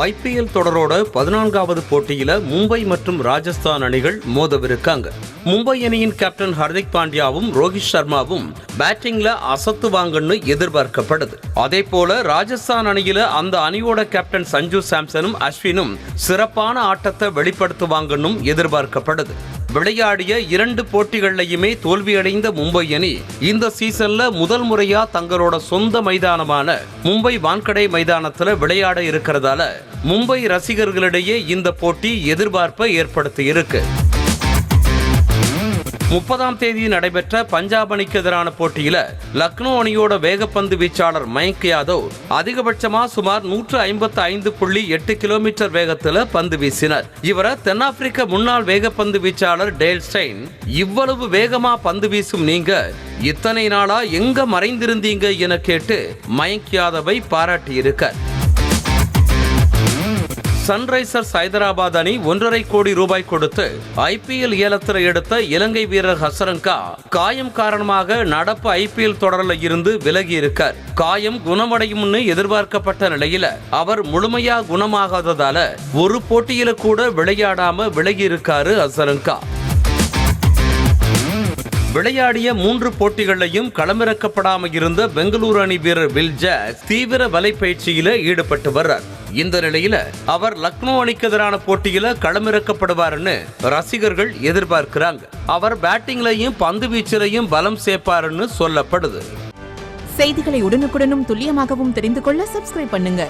IPL தொடரோட 14வது போட்டியில மும்பை மற்றும் ராஜஸ்தான் அணிகள் மோதவிருக்காங்க. மும்பை அணியின் கேப்டன் ஹர்திக் பாண்டியாவும் ரோஹித் சர்மாவும் பேட்டிங்ல அசத்துவாங்கன்னு எதிர்பார்க்கப்படுது. அதே போல ராஜஸ்தான் அணியில அந்த அணியோட கேப்டன் சஞ்சு சாம்சனும் அஸ்வினும் சிறப்பான ஆட்டத்தை வெளிப்படுத்துவாங்கன்னு எதிர்பார்க்கப்படுது. விளையாடிய 2 போட்டிகள்லையுமே தோல்வியடைந்த மும்பை அணி இந்த சீசன்ல முதல் முறையா தங்களோட சொந்த மைதானமான மும்பை வான்கடே மைதானத்துல விளையாட இருக்கிறதால மும்பை ரசிகர்களிடையே இந்த போட்டி எதிர்பார்ப்பை ஏற்படுத்தி இருக்கு. 30ஆம் தேதி நடைபெற்ற பஞ்சாப் அணிக்கு எதிரான போட்டியில லக்னோ அணியோட வேகப்பந்து வீச்சாளர் மயங்க் யாதவ் அதிகபட்சமா சுமார் 155.8 கிலோமீட்டர் வேகத்துல பந்து வீசினார். இவரை தென்னாப்பிரிக்க முன்னாள் வேகப்பந்து வீச்சாளர் டேல் ஸ்டெயின் இவ்வளவு வேகமா பந்து வீசும் நீங்க இத்தனை நாளா எங்க மறைந்திருந்தீங்க என கேட்டு மயங்க் யாதவை பாராட்டியிருக்கார். சன்ரைசர்ஸ் ஹைதராபாத் அணி 1.5 கோடி ரூபாய் கொடுத்து ஐபிஎல் ஏலத்தில் எடுத்த இலங்கை வீரர் ஹசரங்கா காயம் காரணமாக நடப்பு ஐபிஎல் தொடரில் இருந்து விலகி இருக்கார். காயம் குணமடையும்னு எதிர்பார்க்கப்பட்ட நிலையில அவர் முழுமையா குணமாகாததால ஒரு போட்டியில கூட விளையாடாம விலகி இருக்காரு ஹசரங்கா. விளையாடிய 3 போட்டிகளையும் களமிறக்கப்படாமல் இருந்த பெங்களூரு அணி வீரர் வில் ஜாக்ஸ் தீவிர வலைப்பயிற்சியில ஈடுபட்டு வர்றார். இந்த நிலையில அவர் லக்னோ அணிக்கு எதிரான போட்டியில களமிறக்கப்படுவார்னு ரசிகர்கள் எதிர்பார்க்கிறாங்க. அவர் பேட்டிங்லையும் பந்து வீச்சிலையும் பலம் சேர்ப்பாருன்னு சொல்லப்படுது. செய்திகளை உடனுக்குடனும் துல்லியமாகவும் தெரிந்து கொள்ள சப்ஸ்கிரைப் பண்ணுங்க.